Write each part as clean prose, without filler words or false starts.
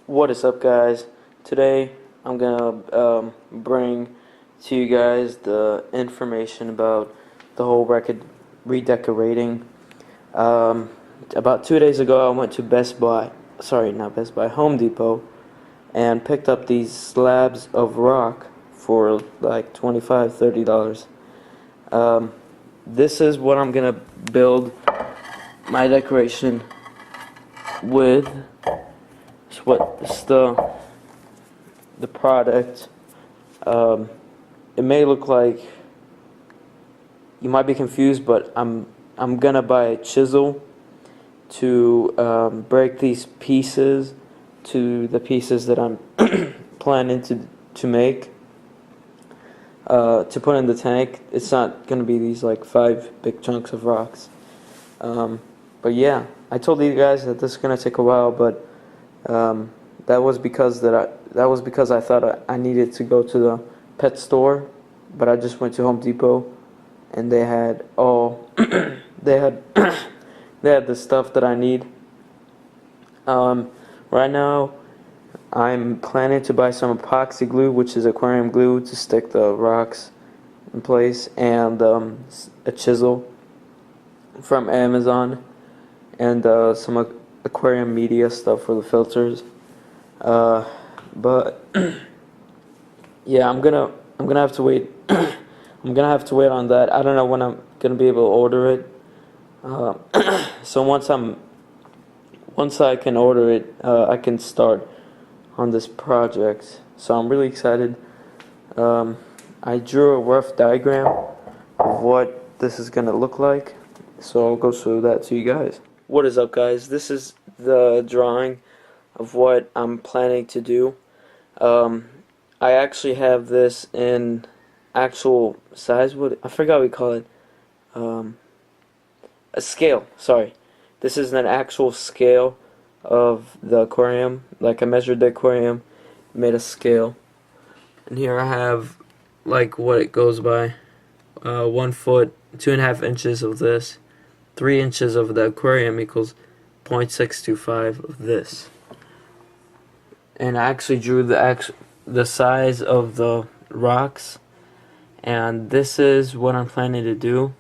What is up, guys? Today I'm gonna bring to you guys the information about the whole record redecorating. About 2 days ago, I went to not Best Buy, Home Depot, and picked up these slabs of rock for like $25–$30. This is what I'm gonna build my decoration with. It's the product. It may look like you might be confused, but I'm gonna buy a chisel to break these pieces to the pieces that I'm planning to make to put in the tank. It's not gonna be these like 5 big chunks of rocks. But yeah, I told you guys that this is gonna take a while, but that was because I thought I needed to go to the pet store, but I just went to Home Depot, and they had they had the stuff that I need. Right now, I'm planning to buy some epoxy glue, which is aquarium glue, to stick the rocks in place, and a chisel from Amazon, and some aquarium media stuff for the filters. But yeah, I'm gonna have to wait. I'm gonna have to wait on that. I don't know when I'm gonna be able to order it. So once I can order it, I can start on this project. So I'm really excited. I drew a rough diagram of what this is gonna look like, so I'll go show that to you guys. What is up, guys? This is the drawing of what I'm planning to do. I actually have this in actual size. I forgot what we call it. A scale. Sorry, this is an actual scale of the aquarium. Like, I measured the aquarium, made a scale, and here I have like what it goes by. 1 foot, 2.5 inches of this. 3 inches of the aquarium equals 0.625 of this. And I actually drew the size of the rocks, and this is what I'm planning to do.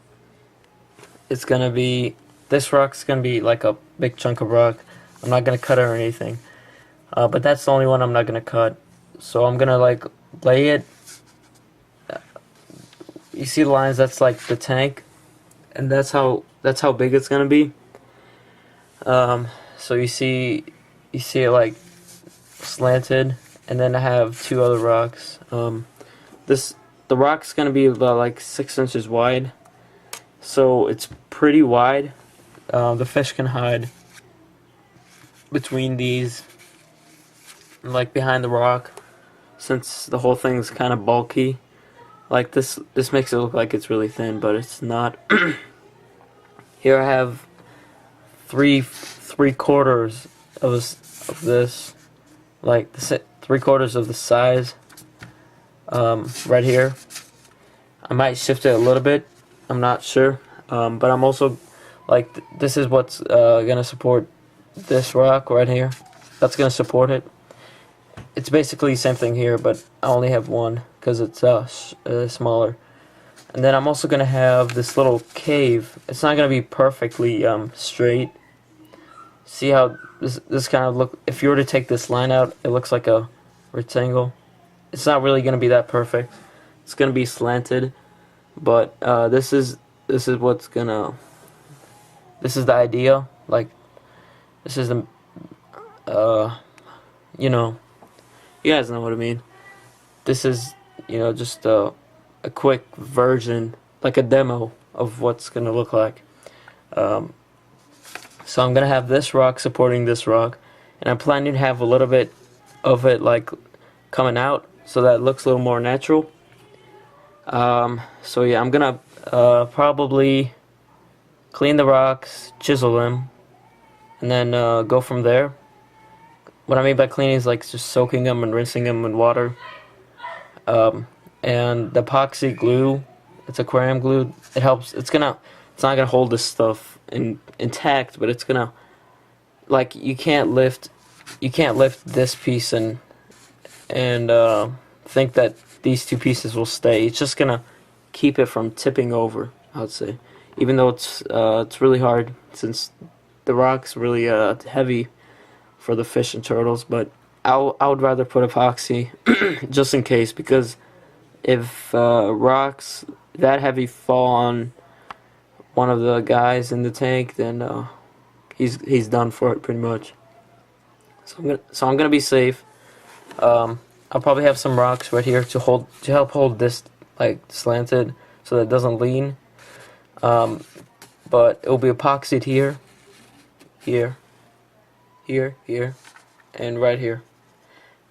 It's gonna be, this rock's gonna be like a big chunk of rock. I'm not gonna cut it or anything, but that's the only one I'm not gonna cut. So I'm gonna like lay it. You see the lines? That's like the tank, and that's how big it's gonna be. So you see it like slanted, and then I have 2 other rocks. The rock's gonna be about like 6 inches wide, so it's pretty wide. The fish can hide between these, like behind the rock, since the whole thing's kind of bulky. Like this makes it look like it's really thin, but it's not. Here I have three-quarters of this, like 3/4 of the size, right here. I might shift it a little bit, I'm not sure, but I'm also like, this is what's gonna support this rock right here. That's gonna support it. It's basically the same thing here, but I only have one because it's smaller. And then I'm also gonna have this little cave. It's not gonna be perfectly straight. See how this kind of look? If you were to take this line out, it looks like a rectangle. It's not really gonna be that perfect. It's gonna be slanted, but this is what's gonna. This is the idea. Like, this is the you know, you guys know what I mean. This is, just a quick version, like a demo of what's gonna look like. So I'm gonna have this rock supporting this rock, and I'm planning to have a little bit of it like coming out, so that it looks a little more natural. So yeah, I'm gonna probably clean the rocks, chisel them, and then go from there. What I mean by cleaning is like just soaking them and rinsing them in water. And the epoxy glue, it's aquarium glue. It helps. It's not gonna hold this stuff intact, but it's gonna, like, you can't lift you can't lift this piece and think that these two pieces will stay. It's just gonna keep it from tipping over, I would say. Even though it's really hard since the rock's really heavy for the fish and turtles, but I would rather put epoxy just in case, because if rocks that heavy fall on one of the guys in the tank, then he's done for it pretty much. So I'm gonna be safe. I'll probably have some rocks right here to help hold this like slanted so that it doesn't lean. But it will be epoxied here, here, here, here, and right here.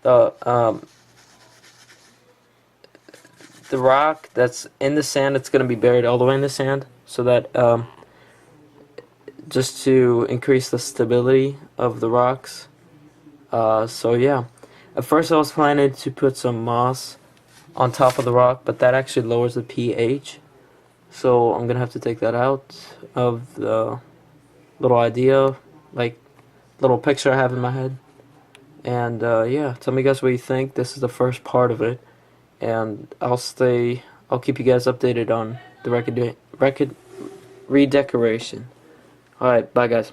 The rock that's in the sand, it's gonna be buried all the way in the sand, so that just to increase the stability of the rocks. So yeah, at first I was planning to put some moss on top of the rock, but that actually lowers the pH. So I'm gonna have to take that out of the little idea, like little picture I have in my head. And yeah, tell me guys what you think. This is the first part of it, and I'll keep you guys updated on the redecoration. Alright, bye guys.